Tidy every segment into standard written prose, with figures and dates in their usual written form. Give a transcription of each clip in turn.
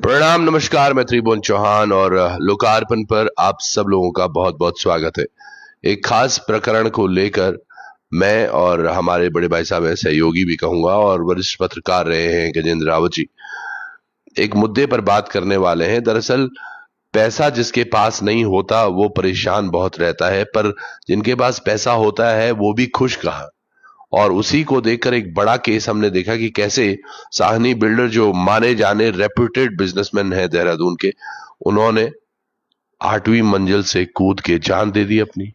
प्रणाम, नमस्कार। मैं त्रिभुवन चौहान और लोकार्पण पर आप सब लोगों का बहुत बहुत स्वागत है। एक खास प्रकरण को लेकर मैं और हमारे बड़े भाई साहब हैं, सहयोगी भी कहूंगा, और वरिष्ठ पत्रकार रहे हैं गजेंद्र रावत जी, एक मुद्दे पर बात करने वाले हैं। दरअसल पैसा जिसके पास नहीं होता वो परेशान बहुत रहता है, पर जिनके पास पैसा होता है वो भी खुश कहाँ। और उसी को देखकर एक बड़ा केस हमने देखा कि कैसे साहनी बिल्डर, जो माने जाने रेप्यूटेड बिजनेसमैन है देहरादून के, उन्होंने 8वीं मंजिल से कूद के जान दे दी अपनी।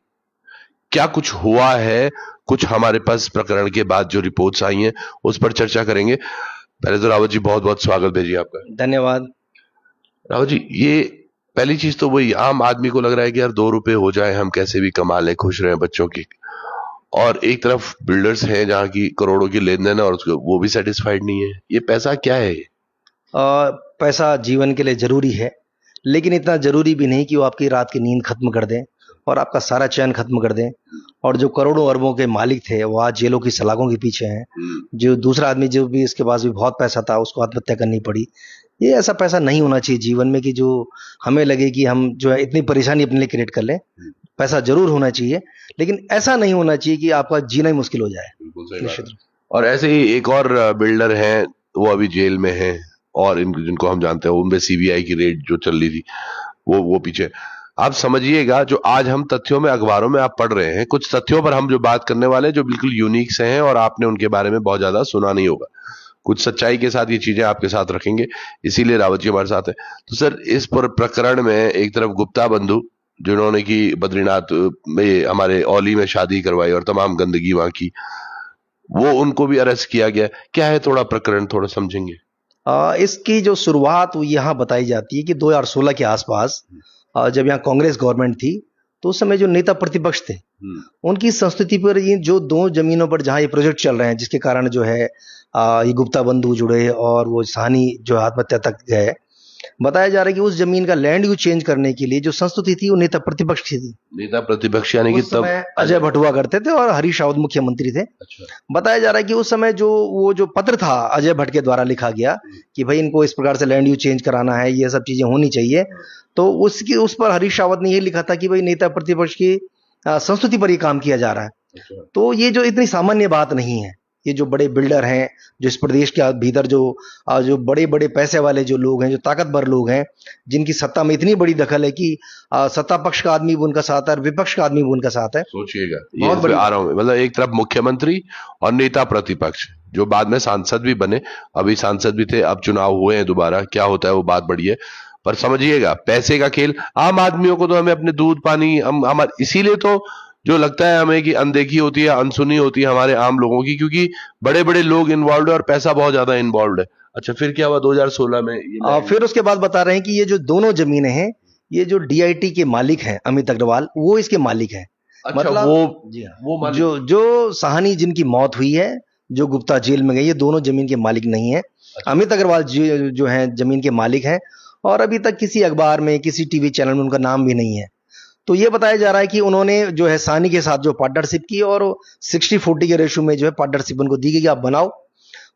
क्या कुछ हुआ है, कुछ हमारे पास प्रकरण के बाद जो रिपोर्ट्स आई हैं उस पर चर्चा करेंगे। पहले तो रावत जी बहुत बहुत स्वागत भेजिए आपका। धन्यवाद। रावत जी, ये पहली चीज तो वही, आम आदमी को लग रहा है कि यार 2 रुपए हो जाए, हम कैसे भी कमा लें, खुश रहें बच्चों की। और एक तरफ बिल्डर्स हैं जहां की करोड़ों की लेन देन है और वो भी सेटिस्फाइड नहीं है। ये पैसा क्या है? पैसा जीवन के लिए जरूरी है, लेकिन इतना जरूरी भी नहीं कि वो आपकी रात की नींद खत्म कर दें और आपका सारा चैन खत्म कर दें। और जो करोड़ों अरबों के मालिक थे वो आज जेलों की सलाखों के पीछे हैं। जो दूसरा आदमी जो भी इसके पास भी बहुत पैसा था उसको आत्महत्या करनी पड़ी। ये ऐसा पैसा नहीं होना चाहिए जीवन में कि जो हमें लगे कि हम जो है इतनी परेशानी अपने लिए क्रिएट कर लें। पैसा जरूर होना चाहिए, लेकिन ऐसा नहीं होना चाहिए कि आपका जीना ही मुश्किल हो जाए। बिल्कुल सही बात है। और ऐसे ही एक और बिल्डर हैं, वो अभी जेल में हैं, और जिनको हम जानते हैं उनमें सीबीआई की रेड जो चल रही थी वो पीछे। आप समझिएगा, जो आज हम तथ्यों में अखबारों में आप पढ़ रहे हैं, कुछ तथ्यों पर हम जो बात करने वाले हैं जो बिल्कुल यूनिक से हैं और आपने उनके बारे में बहुत ज्यादा सुना नहीं होगा। कुछ सच्चाई के साथ ये चीजें आपके साथ रखेंगे, इसीलिए रावत जी हमारे साथ है। तो सर, इस पर प्रकरण में एक तरफ गुप्ता बंधु, जिन्होंने की बद्रीनाथ में हमारे औली में शादी करवाई और तमाम गंदगी वहां की, वो उनको भी अरेस्ट किया गया। क्या है थोड़ा प्रकरण, थोड़ा समझेंगे? इसकी जो शुरुआत यहाँ बताई जाती है कि 2016 के आसपास जब यहाँ कांग्रेस गवर्नमेंट थी तो उस समय जो नेता प्रतिपक्ष थे उनकी संस्कृति पर ये जो दो जमीनों पर जहाँ ये प्रोजेक्ट चल रहे हैं, जिसके कारण जो है ये गुप्ता बंधु जुड़े और वो साहनी जो आत्महत्या तक गए। बताया जा रहा है कि उस जमीन का लैंड यूज चेंज करने के लिए जो संस्तुति थी वो नेता प्रतिपक्ष की थी। नेता प्रतिपक्ष यानी कि तब अजय भट्ट हुआ करते थे और हरीश रावत मुख्यमंत्री थे। अच्छा। बताया जा रहा है कि उस समय जो पत्र था अजय भट्ट के द्वारा लिखा गया कि भाई इनको इस प्रकार से लैंड यूज चेंज कराना है, ये सब चीजें होनी चाहिए। तो उस पर हरीश रावत ने ये लिखा था कि भाई नेता प्रतिपक्ष की संस्तुति पर ये काम किया जा रहा है। अच्छा। तो ये जो इतनी सामान्य बात नहीं है। ये जो बड़े बिल्डर हैं, जो इस प्रदेश के भीतर जो बड़े बड़े पैसे वाले जो लोग हैं, जो ताकतवर लोग हैं, जिनकी सत्ता में इतनी बड़ी दखल है कि सत्ता पक्ष का आदमी भी उनका साथ है और विपक्ष का आदमी भी उनका साथ है। सोचिएगा, ये बहुत आ रहा हूं, मतलब एक तरफ मुख्यमंत्री और नेता प्रतिपक्ष जो बाद में सांसद भी बने, अभी सांसद भी थे, अब चुनाव हुए हैं दोबारा, क्या होता है वो बात बड़ी है। पर समझिएगा, पैसे का खेल। आम आदमियों को तो हमें अपने दूध पानी हमारे, इसीलिए तो जो लगता है हमें कि अनदेखी होती है, अनसुनी होती है हमारे आम लोगों की, क्योंकि बड़े बड़े लोग इन्वॉल्व है और पैसा बहुत ज्यादा इन्वॉल्व है। अच्छा, फिर क्या हुआ 2016 में? फिर उसके बाद बता रहे हैं कि ये जो दोनों जमीनें हैं, ये जो डीआईटी के मालिक हैं अमित अग्रवाल, वो इसके मालिक हैं। अच्छा, मतलब वो मालिक जो साहनी जिनकी मौत हुई है, जो गुप्ता जेल में गई, ये दोनों जमीन के मालिक नहीं है। अच्छा। अमित अग्रवाल जो है जमीन के मालिक हैं और अभी तक किसी अखबार में, किसी टीवी चैनल में उनका नाम भी नहीं है। तो ये बताया जा रहा है कि उन्होंने जो है साहनी के साथ जो पार्टनरशिप की और 60-40 के रेशो में जो है पार्टनरशिप उनको दी गई कि आप बनाओ।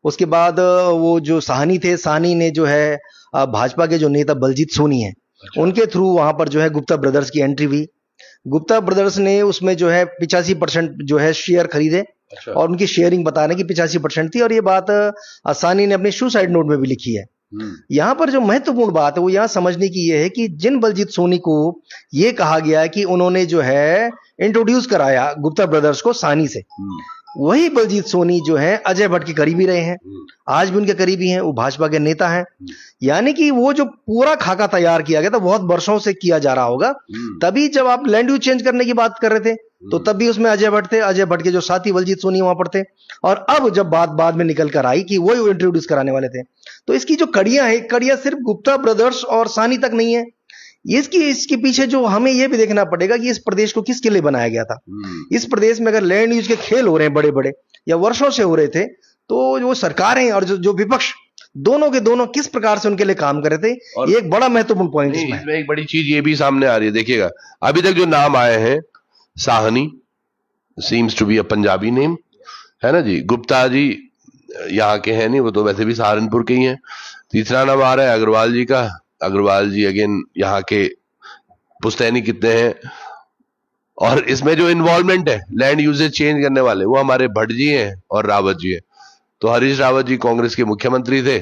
उसके बाद वो जो साहनी थे, साहनी ने जो है भाजपा के जो नेता बलजीत सोनी हैं, अच्छा, उनके थ्रू वहां पर जो है गुप्ता ब्रदर्स की एंट्री हुई। गुप्ता ब्रदर्स ने उसमें जो है 85% जो है शेयर खरीदे। अच्छा। और उनकी शेयरिंग बता रहे हैं कि 85% थी और ये बात साहनी ने अपने सुसाइड नोट में भी लिखी है। यहां पर जो महत्वपूर्ण बात है वो यहां समझने की ये है कि जिन बलजीत सोनी को ये कहा गया है कि उन्होंने जो है इंट्रोड्यूस कराया गुप्ता ब्रदर्स को साहनी से, वही बलजीत सोनी जो है अजय भट्ट के करीबी रहे हैं, आज भी उनके करीबी हैं, वो भाजपा के नेता हैं। यानी कि वो जो पूरा खाका तैयार किया गया था बहुत वर्षों से किया जा रहा होगा। तभी जब आप लैंड यूज चेंज करने की बात कर रहे थे तो तब भी उसमें अजय भट्ट थे, अजय भट्ट के जो साथी बलजीत सोनी वहां पर थे। और अब जब बात बाद में निकल कर आई कि वही इंट्रोड्यूस कराने वाले थे, तो इसकी जो कड़ियां है, कड़ियां सिर्फ गुप्ता ब्रदर्स और साहनी तक नहीं है। इसके पीछे जो हमें यह भी देखना पड़ेगा कि इस प्रदेश को किसके लिए बनाया गया था। इस प्रदेश में अगर लैंड यूज के खेल हो रहे हैं बड़े बड़े या वर्षों से हो रहे थे, तो जो सरकारें और जो विपक्ष दोनों के दोनों किस प्रकार से उनके लिए काम कर रहे थे, ये एक बड़ा महत्वपूर्ण पॉइंट है। इसमें एक बड़ी चीज ये भी सामने आ रही है, देखिएगा अभी तक जो नाम आए हैं, Sahni seems to be a Punjabi name, है ना जी। गुप्ता जी यहाँ के हैं नहीं, वो तो वैसे भी सहारनपुर के ही हैं। तीसरा नाम आ रहा है अग्रवाल जी का। अग्रवाल जी अगेन यहाँ के पुश्तैनी कितने हैं, और इसमें जो इन्वॉल्वमेंट है लैंड यूजेज चेंज करने वाले, वो हमारे भट्ट जी हैं और रावत जी हैं। तो हरीश रावत जी कांग्रेस के मुख्यमंत्री थे,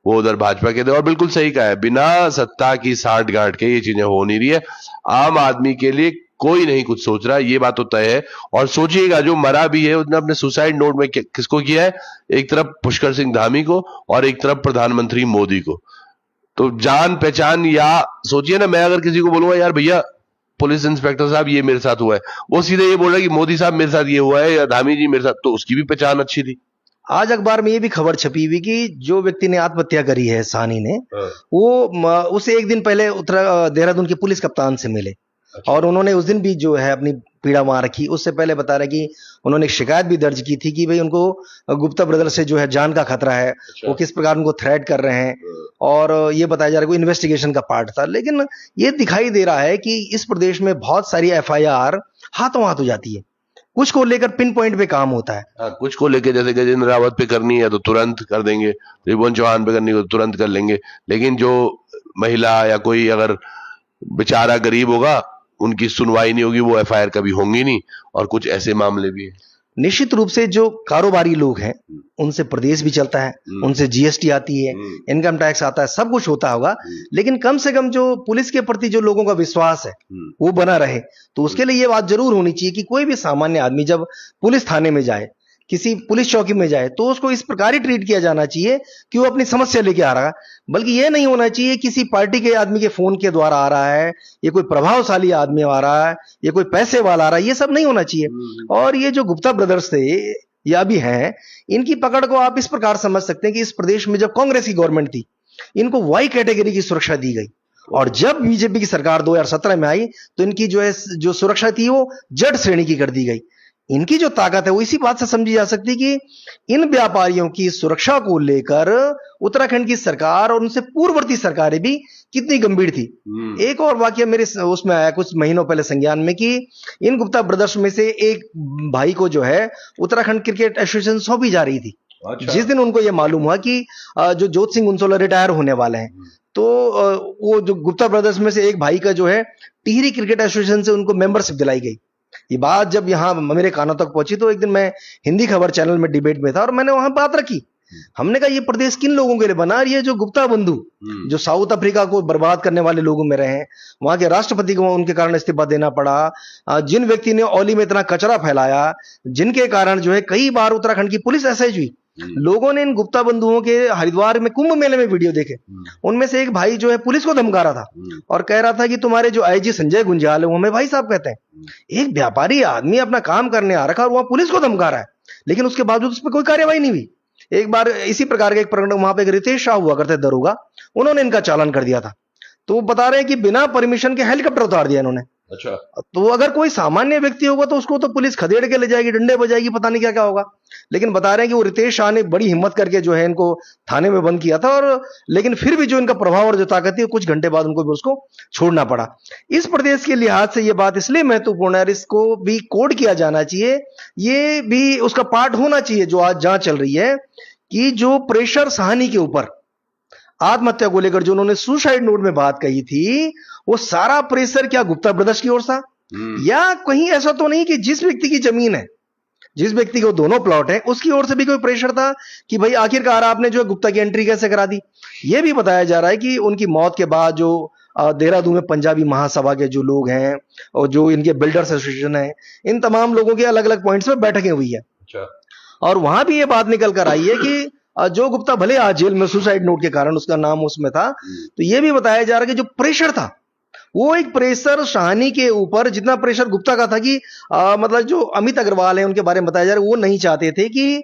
वो उधर भाजपा के थे, और बिल्कुल सही कहा है, बिना सत्ता की साठ गांठ के ये चीजें हो नहीं रही है। आम आदमी के लिए कोई नहीं कुछ सोच रहा, ये बात तो तय है। और सोचिएगा, जो मरा भी है उसने अपने सुसाइड नोट में किसको किया है? एक तरफ पुष्कर सिंह धामी को और एक तरफ प्रधानमंत्री मोदी को। तो जान पहचान, या सोचिए ना, मैं अगर किसी को बोलूंगा यार भैया पुलिस इंस्पेक्टर साहब ये मेरे साथ हुआ है, वो सीधे ये बोल रहा है कि मोदी साहब मेरे साथ ये हुआ है या धामी जी मेरे साथ, तो उसकी भी पहचान अच्छी थी। आज अखबार में ये भी खबर छपी हुई कि जो व्यक्ति ने आत्महत्या करी है, सानी ने, वो उसे एक दिन पहले देहरादून के पुलिस कप्तान से मिले। अच्छा। और उन्होंने उस दिन भी जो है अपनी पीड़ा वहां रखी। उससे पहले बता रहे कि उन्होंने एक शिकायत भी दर्ज की थी कि भाई उनको गुप्ता ब्रदर्स से जो है जान का खतरा है। अच्छा। वो किस प्रकार उनको थ्रेट कर रहे हैं, और ये बताया जा रहा है कि इन्वेस्टिगेशन का पार्ट था। लेकिन ये दिखाई दे रहा है कि इस प्रदेश में बहुत सारी एफआईआर हाथों हाथ हो जाती है, कुछ को लेकर पिन पॉइंट पे काम होता है। कुछ को लेके, जैसे गजेंद्र रावत पे करनी है तो तुरंत कर देंगे, त्रिभुवन चौहान पे करनी है तो तुरंत कर लेंगे, लेकिन जो महिला या कोई अगर बेचारा गरीब होगा उनकी सुनवाई नहीं होगी, वो एफआईआर कभी होंगी नहीं। और कुछ ऐसे मामले भी हैं। निश्चित रूप से जो कारोबारी लोग हैं उनसे प्रदेश भी चलता है, उनसे जीएसटी आती है, इनकम टैक्स आता है, सब कुछ होता होगा। लेकिन कम से कम जो पुलिस के प्रति जो लोगों का विश्वास है वो बना रहे, तो उसके लिए ये बात जरूर होनी चाहिए कि कोई भी सामान्य आदमी जब पुलिस थाने में जाए, किसी पुलिस चौकी में जाए, तो उसको इस प्रकार ही ट्रीट किया जाना चाहिए कि वो अपनी समस्या लेके आ रहा है। बल्कि ये नहीं होना चाहिए किसी पार्टी के आदमी के फोन के द्वारा आ रहा है, ये कोई प्रभावशाली आदमी आ रहा है, ये कोई पैसे वाला आ रहा है, ये सब नहीं होना चाहिए। और ये जो गुप्ता ब्रदर्स थे या भी हैं, इनकी पकड़ को आप इस प्रकार समझ सकते हैं कि इस प्रदेश में जब कांग्रेस की गवर्नमेंट थी, इनको वाई कैटेगरी की सुरक्षा दी गई, और जब बीजेपी की सरकार 2017 में आई तो इनकी जो सुरक्षा थी वो जेड श्रेणी की कर दी गई। इनकी जो ताकत है वो इसी बात से समझी जा सकती है कि इन व्यापारियों की सुरक्षा को लेकर उत्तराखंड की सरकार और उनसे पूर्ववर्ती सरकारें भी कितनी गंभीर थी। एक और वाकया मेरे उसमें आया कुछ महीनों पहले संज्ञान में कि इन गुप्ता ब्रदर्स में से एक भाई को जो है उत्तराखंड क्रिकेट एसोसिएशन सौंपी जा रही थी। अच्छा। जिस दिन उनको यह मालूम हुआ कि जो जोत सिंह उनसोला रिटायर होने वाले हैं, तो वो जो गुप्ता ब्रदर्स में से एक भाई का जो है टिहरी क्रिकेट एसोसिएशन से उनको मेंबरशिप दिलाई गई। ये बात जब यहां मेरे कानों तक पहुंची तो एक दिन मैं हिंदी खबर चैनल में डिबेट में था और मैंने वहां बात रखी। हमने कहा ये प्रदेश किन लोगों के लिए बना, और ये जो गुप्ता बंधु जो साउथ अफ्रीका को बर्बाद करने वाले लोगों में रहे हैं, वहां के राष्ट्रपति को उनके कारण इस्तीफा देना पड़ा, जिन व्यक्ति ने औली में इतना कचरा फैलाया, जिनके कारण जो है कई बार उत्तराखंड की पुलिस एसआईजी हुई, लोगों ने इन गुप्ता बंधुओं के हरिद्वार में कुंभ मेले में वीडियो देखे। उनमें से एक भाई जो है पुलिस को धमका रहा था और कह रहा था कि तुम्हारे जो आईजी संजय गुंजाल है वो हमें भाई साहब कहते हैं। एक व्यापारी आदमी अपना काम करने आ रखा और वहां पुलिस को धमका रहा है, लेकिन उसके बावजूद उस पर कोई कार्यवाही नहीं हुई। एक बार इसी प्रकार का एक प्रकरण वहां पे रितेश शाह हुआ करते दरोगा, उन्होंने इनका चालान कर दिया था। तो वो बता रहे हैं कि बिना परमिशन के हेलीकॉप्टर उतार दिया इन्होंने। अच्छा। तो अगर कोई सामान्य व्यक्ति होगा तो उसको तो पुलिस खदेड़ के ले जाएगी, डंडे बजाएगी, पता नहीं क्या क्या होगा। लेकिन बता रहे हैं कि वो रितेश शाह ने बड़ी हिम्मत करके जो है इनको थाने में बंद किया था, और लेकिन फिर भी जो इनका प्रभाव और जो ताकत थी कुछ घंटे बाद उनको भी उसको छोड़ना पड़ा। इस प्रदेश के लिहाज से ये बात इसलिए महत्वपूर्ण है, इसको भी कोड किया जाना चाहिए, ये भी उसका पार्ट होना चाहिए जो आज जहां चल रही है कि जो प्रेशर साहनी के ऊपर आत्महत्या को लेकर जो उन्होंने सुसाइड नोट में बात कही थी, वो सारा प्रेशर क्या गुप्ता ब्रदर्स की ओर था, या कहीं ऐसा तो नहीं कि जिस व्यक्ति की जमीन है, जिस व्यक्ति को दोनों प्लॉट है, उसकी ओर से भी कोई प्रेशर था कि भाई आखिरकार आपने जो गुप्ता की एंट्री कैसे करा दी। यह भी बताया जा रहा है कि उनकी मौत के बाद जो देहरादून में पंजाबी महासभा के जो लोग हैं और जो इनके बिल्डर्स एसोसिएशन है, इन तमाम लोगों के अलग अलग पॉइंट्स पे बैठकें हुई है। अच्छा। और वहां भी ये बात निकल कर आई है कि जो गुप्ता भले आज जेल में सुसाइड नोट के कारण उसका नाम उसमें था, तो यह भी बताया जा रहा है कि जो प्रेशर था वो एक प्रेशर शाहनी के ऊपर, जितना प्रेशर गुप्ता का था कि मतलब जो अमित अग्रवाल है उनके बारे में बताया जा रहा है, वो नहीं चाहते थे कि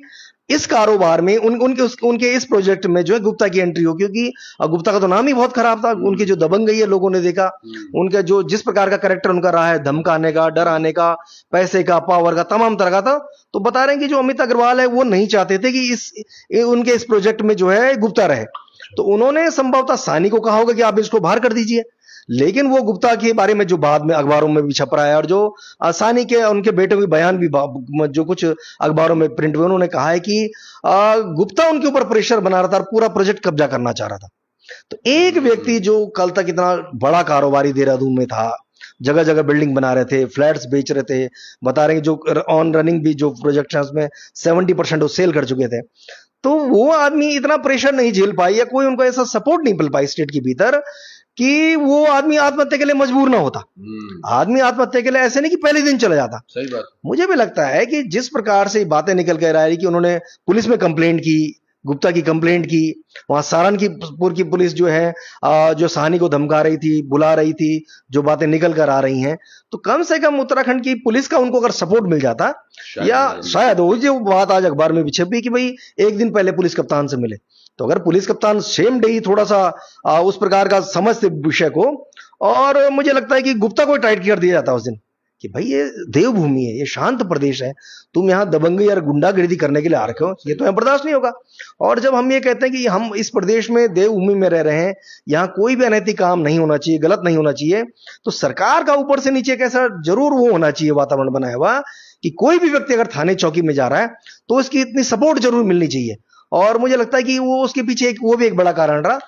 इस कारोबार में उनके इस प्रोजेक्ट में जो है गुप्ता की एंट्री हो, क्योंकि गुप्ता का तो नाम ही बहुत खराब था। उनकी जो दबंगई है लोगों ने देखा, उनका जो जिस प्रकार का कैरेक्टर उनका रहा है, धमकाने का, डराने का, पैसे का, पावर का, तमाम तरह का था। तो बता रहे हैं कि जो अमित अग्रवाल है वो नहीं चाहते थे कि उनके इस प्रोजेक्ट में जो है गुप्ता रहे, तो उन्होंने संभवतः सानी को कहा होगा कि आप इसको बाहर कर दीजिए। लेकिन वो गुप्ता के बारे में जो बाद में अखबारों में भी छप रहा है, और जो सानी के उनके बेटे के बयान भी जो कुछ अखबारों में प्रिंट हुए, उन्होंने कहा है कि गुप्ता उनके ऊपर प्रेशर बना रहा था और पूरा प्रोजेक्ट कब्जा करना चाह रहा था। तो एक व्यक्ति जो कल तक इतना बड़ा कारोबारी देहरादून में था, जगह जगह बिल्डिंग बना रहे थे, फ्लैट्स बेच रहे थे, बता रहे हैं जो ऑन रनिंग भी जो प्रोजेक्ट है उसमें 70% वो सेल कर चुके थे, तो वो आदमी इतना प्रेशर नहीं झेल पाई या कोई उनको ऐसा सपोर्ट नहीं मिल पाई स्टेट के भीतर कि वो आदमी आत्महत्या के लिए मजबूर ना होता। आदमी आत्महत्या के लिए ऐसे नहीं कि पहले दिन चला जाता। सही बात। मुझे भी लगता है कि जिस प्रकार से बातें निकल कर आ रही कि उन्होंने पुलिस में कंप्लेंट की, गुप्ता की कंप्लेंट की, वहां सहारनपुर की पुलिस जो है जो साहनी को धमका रही थी, बुला रही थी, जो बातें निकल कर आ रही हैं, तो कम से कम उत्तराखंड की पुलिस का उनको अगर सपोर्ट मिल जाता, या शायद वो जो बात आज अखबार में भी छपी कि भाई एक दिन पहले पुलिस कप्तान से मिले, तो अगर पुलिस कप्तान सेम डे ही थोड़ा सा उस प्रकार का समझते विषय को, और मुझे लगता है कि गुप्ता को टाइट कर दिया जाता उस दिन कि भाई ये देवभूमि है, ये शांत प्रदेश है, तुम यहां दबंगी या गुंडागिर्दी करने के लिए आ रखे हो, ये तो यहाँ बर्दाश्त नहीं होगा। और जब हम ये कहते हैं कि हम इस प्रदेश में देवभूमि में रह रहे हैं, यहाँ कोई भी अनैतिक काम नहीं होना चाहिए, गलत नहीं होना चाहिए, तो सरकार का ऊपर से नीचे कैसा जरूर वो होना चाहिए वातावरण बनाया हुआ कि कोई भी व्यक्ति अगर थाने चौकी में जा रहा है तो उसकी इतनी सपोर्ट जरूर मिलनी चाहिए। और मुझे लगता है कि वो उसके पीछे वो भी एक बड़ा कारण रहा।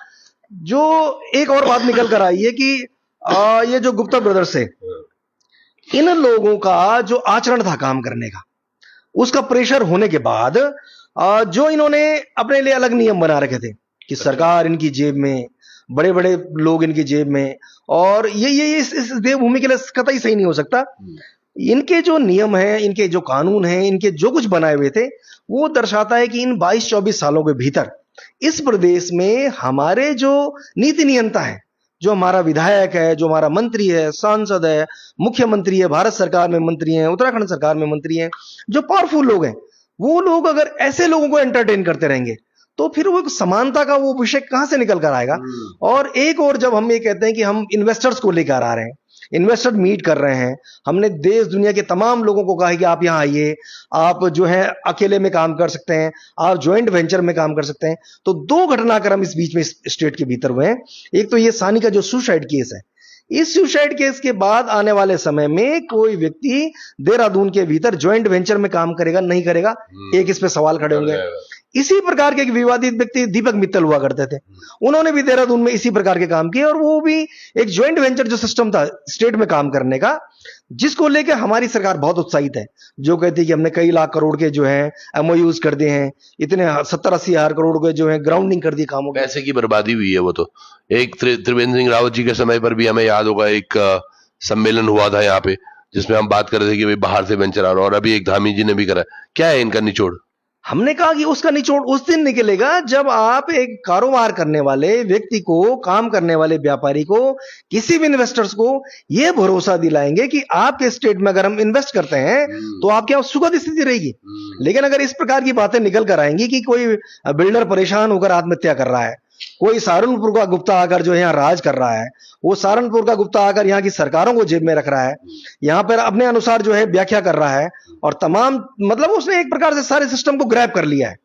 जो एक और बात निकल कर आई है कि ये जो गुप्ता ब्रदर्स है, इन लोगों का जो आचरण था काम करने का, उसका प्रेशर होने के बाद जो इन्होंने अपने लिए अलग नियम बना रखे थे कि सरकार इनकी जेब में, बड़े बड़े लोग इनकी जेब में, और ये इस देवभूमि के लिए कतई सही नहीं हो सकता। इनके जो नियम हैं, इनके जो कानून हैं, इनके जो कुछ बनाए हुए थे, वो दर्शाता है कि इन 22-24 सालों के भीतर इस प्रदेश में हमारे जो नीति नियंता है, जो हमारा विधायक है, जो हमारा मंत्री है, सांसद है, मुख्यमंत्री है, भारत सरकार में मंत्री हैं, उत्तराखंड सरकार में मंत्री हैं, जो पावरफुल लोग हैं, वो लोग अगर ऐसे लोगों को एंटरटेन करते रहेंगे तो फिर वो समानता का वो विषय कहां से निकल कर आएगा। और एक और जब हम ये कहते हैं कि हम इन्वेस्टर्स को लेकर आ रहे हैं, इन्वेस्टर मीट कर रहे हैं, हमने देश दुनिया के तमाम लोगों को कहा है कि आप यहां आइए, आप जो है अकेले में काम कर सकते हैं, आप ज्वाइंट वेंचर में काम कर सकते हैं, तो दो घटनाक्रम इस बीच में स्टेट के भीतर हुए हैं। एक तो ये सानी का जो सुसाइड केस है, इस सुसाइड केस के बाद आने वाले समय में कोई व्यक्ति देहरादून के भीतर ज्वाइंट वेंचर में काम करेगा नहीं करेगा, एक इस पे सवाल खड़े होंगे। इसी प्रकार के एक विवादित व्यक्ति दीपक मित्तल हुआ करते थे, उन्होंने भी देहरादून में इसी प्रकार के काम किए, और वो भी एक ज्वाइंट वेंचर जो सिस्टम था स्टेट में काम करने का, जिसको लेकर हमारी सरकार बहुत उत्साहित है, जो कहती है कि हमने कई लाख करोड़ के जो है एमओयूज कर दिए हैं, इतने 70-80 हजार करोड़ के जो है ग्राउंडिंग कर दी कामों, पैसे की बर्बादी हुई है। वो तो एक त्रिवेंद्र सिंह रावत जी के समय पर भी हमें याद होगा, एक सम्मेलन हुआ था यहाँ पे जिसमें हम बात कर रहे थे कि भाई बाहर से वेंचर आ रहा, और अभी एक धामी जी ने भी करा। क्या है इनका निचोड़? हमने कहा कि उसका निचोड़ उस दिन निकलेगा जब आप एक कारोबार करने वाले व्यक्ति को, काम करने वाले व्यापारी को, किसी भी इन्वेस्टर्स को यह भरोसा दिलाएंगे कि आपके स्टेट में अगर हम इन्वेस्ट करते हैं तो आपके यहाँ सुखद स्थिति रहेगी। लेकिन अगर इस प्रकार की बातें निकल कर आएंगी कि कोई बिल्डर परेशान होकर आत्महत्या कर रहा है, कोई सहारनपुर का गुप्ता आकर जो यहाँ राज कर रहा है, वो सहारनपुर का गुप्ता आकर यहाँ की सरकारों को जेब में रख रहा है, यहाँ पर अपने अनुसार जो है व्याख्या कर रहा है, और तमाम मतलब उसने एक प्रकार से सारे सिस्टम को ग्रैब कर लिया है।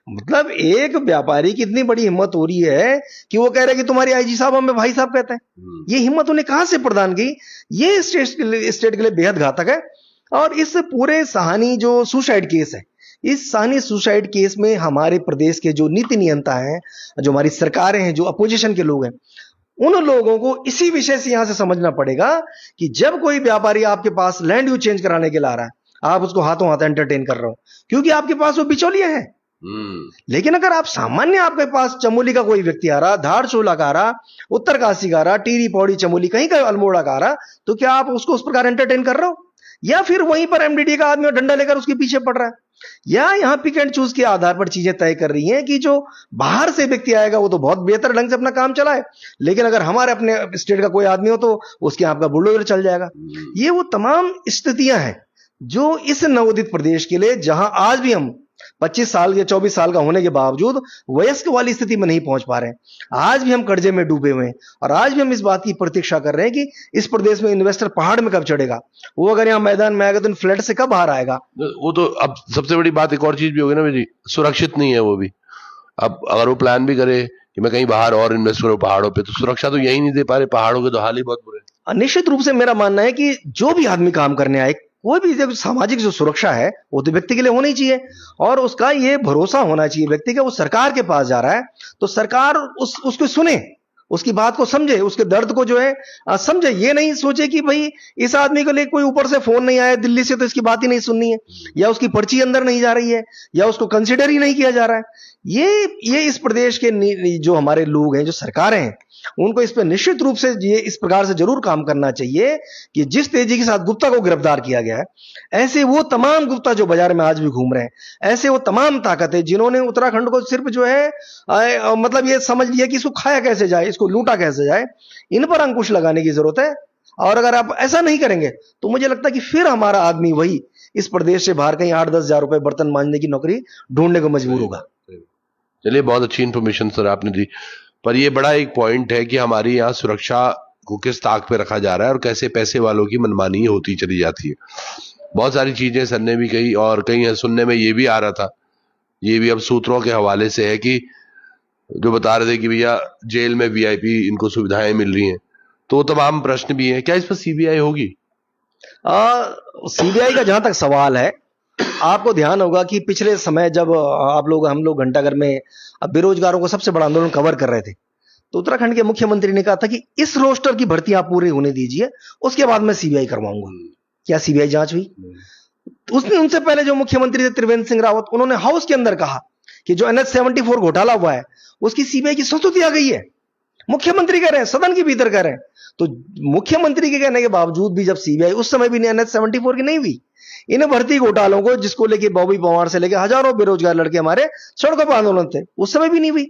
मतलब एक व्यापारी की इतनी बड़ी हिम्मत हो रही है कि वो कह रहे हैं कि तुम्हारी आईजी साहब हमें भाई साहब कहते हैं। ये हिम्मत उन्हें कहां से प्रदान की? ये स्टेट के लिए बेहद घातक है। और इस पूरे साहनी जो सुसाइड केस है, इस साहनी सुसाइड केस में हमारे प्रदेश के जो नीति नियंता हैं, जो हमारी सरकारें हैं, जो अपोजिशन के लोग हैं, उन लोगों को इसी विषय से यहां से समझना पड़ेगा कि जब कोई व्यापारी आपके पास लैंड यूज चेंज कराने के लिए आ रहा है, आप उसको हाथों हाथ एंटरटेन कर रहे हो क्योंकि आपके पास वो बिचौलिया है। लेकिन अगर आप सामान्य, आपके पास चमोली का कोई व्यक्ति आ रहा, धारचूला का आ रहा, उत्तरकाशी का आ रहा, टीरी पौड़ी चमोली कहीं का अल्मोड़ा का आ रहा, तो क्या आप उसको उस प्रकार एंटरटेन कर रहे हो? या फिर वहीं पर एमडीडी का आदमी डंडा लेकर उसके पीछे पड़ रहा है? या यहां पिक एंड चूज के आधार पर चीजें तय कर रही हैं कि जो बाहर से व्यक्ति आएगा वो तो बहुत बेहतर ढंग से अपना काम चलाए, लेकिन अगर हमारे अपने स्टेट का कोई आदमी हो तो उसके आपका बुलडोजर चल जाएगा। ये वो तमाम स्थितियां हैं जो इस नवोदित प्रदेश के लिए, जहां आज भी हम 25 साल या 24 साल का होने के बावजूद वयस्क वाली स्थिति में नहीं पहुंच पा रहे हैं, आज भी हम कर्जे में डूबे हुए हैं, और आज भी हम इस बात की प्रतीक्षा कर रहे हैं कि इस प्रदेश में इन्वेस्टर पहाड़ में कब चढ़ेगा, वो अगर यहाँ मैदान में आएगा तो फ्लैट से कब बाहर आएगा। वो तो अब सबसे बड़ी बात एक और चीज भी होगी ना जी, सुरक्षित नहीं है वो भी। अब अगर वो प्लान भी करे कि मैं कहीं बाहर और इन्वेस्ट करूं पहाड़ों पे, तो सुरक्षा तो यही नहीं दे पा रहे, पहाड़ों के तो हाल ही बहुत बुरे हैं। निश्चित रूप से मेरा मानना है कि जो भी आदमी काम करने आए, कोई भी जो सामाजिक जो सुरक्षा है वो तो व्यक्ति के लिए होनी चाहिए, और उसका ये भरोसा होना चाहिए व्यक्ति का, वो सरकार के पास जा रहा है तो सरकार उसको सुने, उसकी बात को समझे, उसके दर्द को जो है समझे। ये नहीं सोचे कि भाई इस आदमी को लिए कोई ऊपर से फोन नहीं आया दिल्ली से तो इसकी बात ही नहीं सुननी है, या उसकी पर्ची अंदर नहीं जा रही है, या उसको कंसिडर ही नहीं किया जा रहा है। ये इस प्रदेश के जो हमारे लोग हैं, जो सरकारें हैं, उनको इस पर निश्चित रूप से ये इस प्रकार से जरूर काम करना चाहिए कि जिस तेजी के साथ गुप्ता को गिरफ्तार किया गया है, ऐसे वो तमाम गुप्ता जो बाजार में आज भी घूम रहे हैं, ऐसे वो तमाम ताकतें जिन्होंने उत्तराखंड को सिर्फ जो है मतलब ये समझ लिया कि इसको खाया कैसे जाए, इसको लूटा कैसे जाए, इन पर अंकुश लगाने की जरूरत है। और अगर आप ऐसा नहीं करेंगे तो मुझे लगता है कि फिर हमारा आदमी वही इस प्रदेश से बाहर कहीं 8-10 हजार रुपए बर्तन मांजने की नौकरी ढूंढने को मजबूर होगा। चलिए, बहुत अच्छी इंफॉर्मेशन सर आपने दी, पर ये बड़ा एक पॉइंट है कि हमारी यहाँ सुरक्षा को किस ताक पे रखा जा रहा है और कैसे पैसे वालों की मनमानी होती चली जाती है। बहुत सारी चीजें सर ने भी कही, और कहीं सुनने में ये भी आ रहा था, ये भी अब सूत्रों के हवाले से है कि जो बता रहे थे कि भैया जेल में वीआईपी इनको सुविधाएं मिल रही हैं, तो तमाम प्रश्न भी हैं। क्या इस पर सीबीआई होगी? सीबीआई का जहां तक सवाल है, आपको ध्यान होगा कि पिछले समय जब हम लोग घंटाघर में बेरोजगारों को सबसे बड़ा आंदोलन कवर कर रहे थे, तो उत्तराखंड के मुख्यमंत्री ने कहा था कि इस रोस्टर की भर्ती आप पूरी होने दीजिए, उसके बाद मैं सीबीआई करवाऊंगा। क्या सीबीआई जांच हुई? उसने उनसे पहले जो मुख्यमंत्री थे त्रिवेंद्र सिंह रावत, उन्होंने हाउस के अंदर कहा कि जो NH-74 घोटाला हुआ है उसकी सीबीआई की संस्तुति आ गई है। मुख्यमंत्री कह रहे हैं, सदन के भीतर कह रहे हैं। तो मुख्यमंत्री के कहने के बावजूद भी जब सीबीआई उस समय भी NH-74 की नहीं हुई, इन भर्ती घोटालों को जिसको लेके बॉबी पवार से लेके हजारों बेरोजगार लड़के हमारे सड़कों पर आंदोलन थे, उस समय भी नहीं हुई।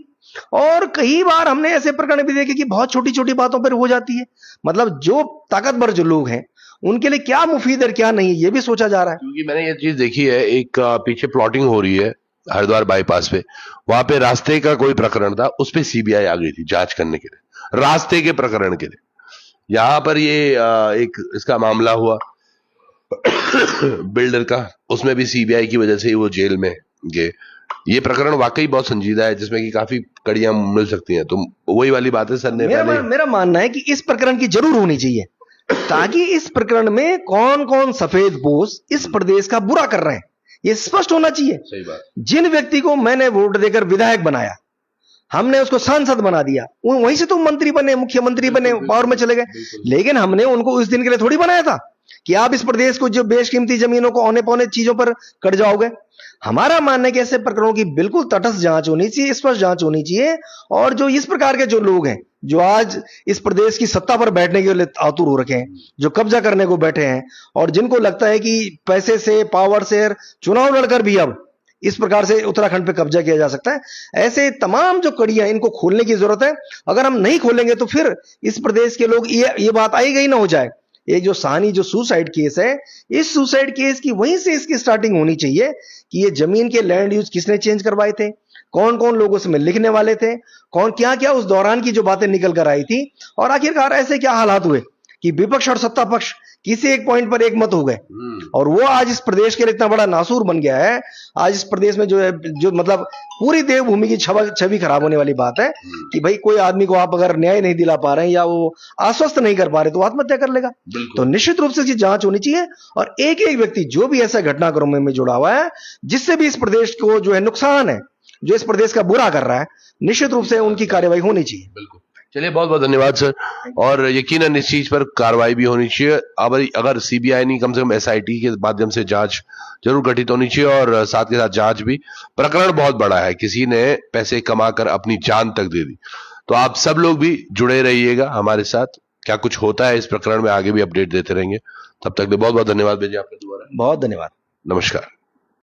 और कई बार हमने ऐसे प्रकरण भी देखे कि बहुत छोटी छोटी बातों पर हो जाती है। मतलब जो ताकतवर जो लोग हैं उनके लिए क्या मुफीद है क्या नहीं, ये भी सोचा जा रहा है। क्योंकि मैंने ये चीज देखी है, एक पीछे प्लॉटिंग हो रही है हरिद्वार बाईपास पे, वहां पे रास्ते का कोई प्रकरण था, उस पे सीबीआई आ गई थी जांच करने के लिए, रास्ते के प्रकरण के लिए। यहां पर ये एक इसका मामला हुआ बिल्डर का, उसमें भी सीबीआई की वजह से ही वो जेल में गए। ये प्रकरण वाकई बहुत संजीदा है, जिसमें कि काफी कड़ियां मिल सकती हैं। तो वही वाली बात है सर ने मेरा मानना है कि इस प्रकरण की जरूर होनी चाहिए, ताकि इस प्रकरण में कौन कौन सफेद पोश इस प्रदेश का बुरा कर रहे हैं ये स्पष्ट होना चाहिए। सही बात। जिन व्यक्ति को मैंने वोट देकर विधायक बनाया, हमने उसको सांसद बना दिया, वहीं से तो मंत्री बने, मुख्यमंत्री बने, पावर में चले गए, लेकिन हमने उनको उस दिन के लिए थोड़ी बनाया था कि आप इस प्रदेश को जो बेशकीमती जमीनों को औने पौने चीजों पर कट जाओगे। हमारा मानना है कि ऐसे प्रकरणों की बिल्कुल तटस्थ जांच होनी चाहिए, स्पष्ट जांच होनी चाहिए। और जो इस प्रकार के जो लोग हैं जो आज इस प्रदेश की सत्ता पर बैठने के लिए आतुर हो रखे हैं, जो कब्जा करने को बैठे हैं, और जिनको लगता है कि पैसे से, पावर से चुनाव लड़कर भी अब इस प्रकार से उत्तराखंड पे कब्जा किया जा सकता है, ऐसे तमाम जो कड़ियां इनको खोलने की जरूरत है। अगर हम नहीं खोलेंगे तो फिर इस प्रदेश के लोग ये बात आई गई ना हो जाए। एक जो सानी जो सुसाइड केस है, इस सुसाइड केस की वहीं से इसकी स्टार्टिंग होनी चाहिए कि ये जमीन के लैंड यूज किसने चेंज करवाए थे, कौन कौन लोग उसमें लिखने वाले थे, कौन क्या क्या उस दौरान की जो बातें निकल कर आई थी, और आखिरकार ऐसे क्या हालात हुए कि विपक्ष और सत्ता पक्ष किसी एक पॉइंट पर एक मत हो गए, और वो आज इस प्रदेश के लिए इतना बड़ा नासूर बन गया है। आज इस प्रदेश में जो है, जो मतलब पूरी देवभूमि की छवि खराब होने वाली बात है कि भाई कोई आदमी को आप अगर न्याय नहीं दिला पा रहे हैं या वो आश्वस्त नहीं कर पा रहे तो आत्महत्या कर लेगा। तो निश्चित रूप से इसकी जांच होनी चाहिए, और एक एक व्यक्ति जो भी ऐसा घटनाक्रम में जुड़ा हुआ है जिससे भी इस प्रदेश को जो है नुकसान है, जो इस प्रदेश का बुरा कर रहा है, निश्चित रूप से उनकी कार्रवाई होनी चाहिए। बिल्कुल। चलिए, बहुत बहुत धन्यवाद सर, और यकीनन इस चीज पर कार्रवाई भी होनी चाहिए। अब अगर सीबीआई नहीं, कम से कम एसआईटी के माध्यम से जांच जरूर गठित होनी चाहिए, और साथ के साथ जांच भी। प्रकरण बहुत बड़ा है, किसी ने पैसे कमाकर अपनी जान तक दे दी। तो आप सब लोग भी जुड़े रहिएगा हमारे साथ, क्या कुछ होता है इस प्रकरण में आगे भी अपडेट देते रहेंगे। तब तक बहुत बहुत धन्यवाद भैया आपका। दोबारा बहुत धन्यवाद, नमस्कार।